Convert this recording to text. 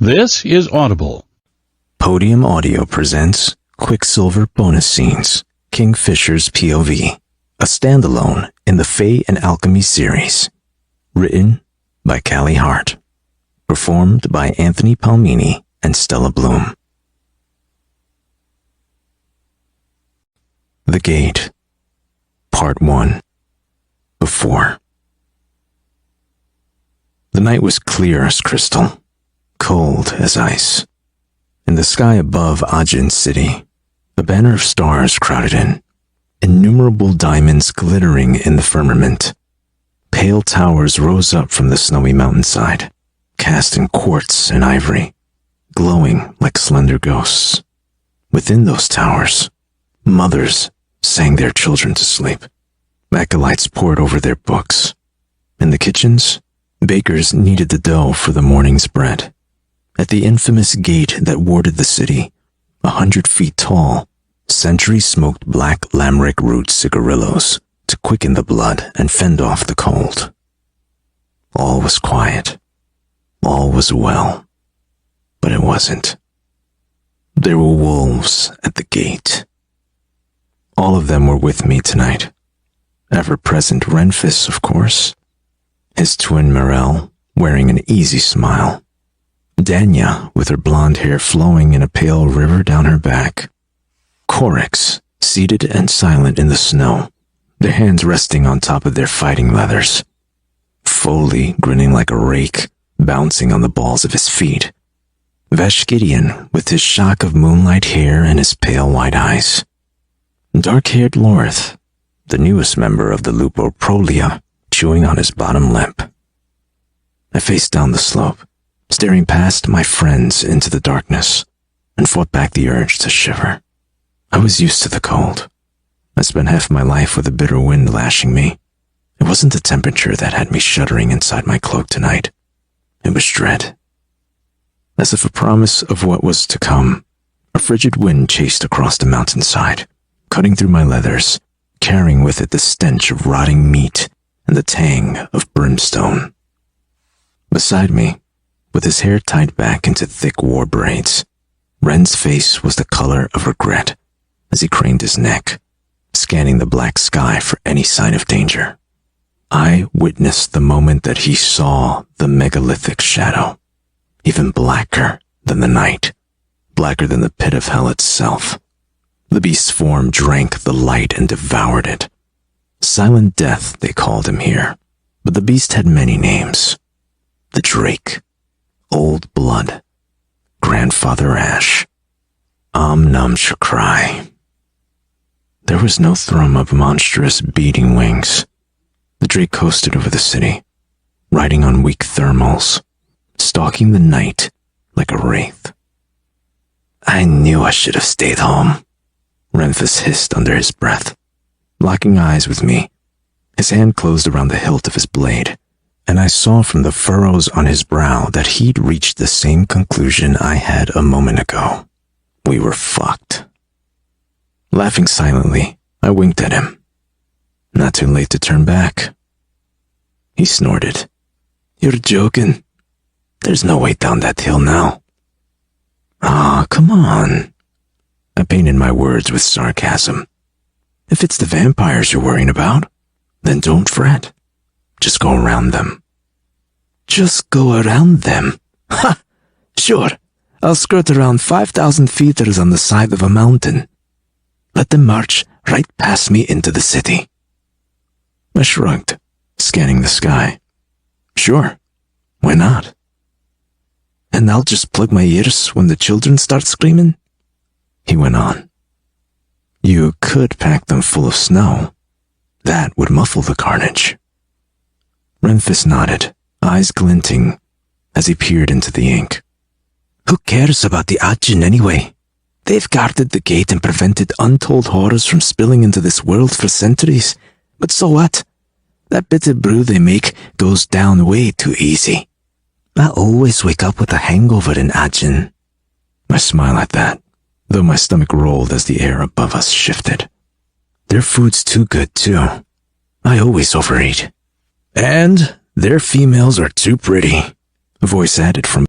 This is Audible. Podium Audio presents Quicksilver Bonus Scenes, Kingfisher's POV, a standalone in the Fae Alchemy Series. Written by Callie Hart. Performed by Anthony Palmini and Stella Bloom. The Gate. Part 1. Before. The night was clear as crystal, cold as ice. In the sky above Ajin City, a banner of stars crowded in, innumerable diamonds glittering in the firmament. Pale towers rose up from the snowy mountainside, cast in quartz and ivory, glowing like slender ghosts. Within those towers, mothers sang their children to sleep. Acolytes pored over their books. In the kitchens, bakers kneaded the dough for the morning's bread. At the infamous gate that warded the city, 100 feet tall, century-smoked black lamric root cigarillos to quicken the blood and fend off the cold. All was quiet. All was well. But it wasn't. There were wolves at the gate. All of them were with me tonight. Ever-present Renfis, of course. His twin Morel, wearing an easy smile. Danya, with her blonde hair flowing in a pale river down her back. Corix, seated and silent in the snow, their hands resting on top of their fighting leathers. Foley, grinning like a rake, bouncing on the balls of his feet. Vashgideon, with his shock of moonlight hair and his pale white eyes. Dark-haired Lorith, the newest member of the Lupoprolia, chewing on his bottom lip. I faced down the slope, staring past my friends into the darkness, and fought back the urge to shiver. I was used to the cold. I spent half my life with a bitter wind lashing me. It wasn't the temperature that had me shuddering inside my cloak tonight. It was dread. As if a promise of what was to come, a frigid wind chased across the mountainside, cutting through my leathers, carrying with it the stench of rotting meat and the tang of brimstone. Beside me, with his hair tied back into thick war braids, Ren's face was the color of regret as he craned his neck, scanning the black sky for any sign of danger. I witnessed the moment that he saw the megalithic shadow, even blacker than the night, blacker than the pit of hell itself. The beast's form drank the light and devoured it. Silent Death, they called him here, but the beast had many names. The Drake, Old Blood, Grandfather Ash, Nam Shakrai. There was no thrum of monstrous beating wings. The Drake coasted over the city, riding on weak thermals, stalking the night like a wraith. I knew I should have stayed home, Renfis hissed under his breath, locking eyes with me. His hand closed around the hilt of his blade, and I saw from the furrows on his brow that he'd reached the same conclusion I had a moment ago. We were fucked. Laughing silently, I winked at him. Not too late to turn back. He snorted. You're joking. There's no way down that hill now. Ah, come on. I painted my words with sarcasm. If it's the vampires you're worrying about, then don't fret. Just go around them. Just go around them? Ha! Sure. I'll skirt around 5,000 feeters on the side of a mountain. Let them march right past me into the city. I shrugged, scanning the sky. Sure. Why not? And I'll just plug my ears when the children start screaming? He went on. You could pack them full of snow. That would muffle the carnage. Renfis nodded, eyes glinting, as he peered into the ink. Who cares about the Ajin anyway? They've guarded the gate and prevented untold horrors from spilling into this world for centuries. But so what? That bitter brew they make goes down way too easy. I always wake up with a hangover in Ajin. I smile at that, though my stomach rolled as the air above us shifted. Their food's too good, too. I always overeat. And their females are too pretty, a voice added from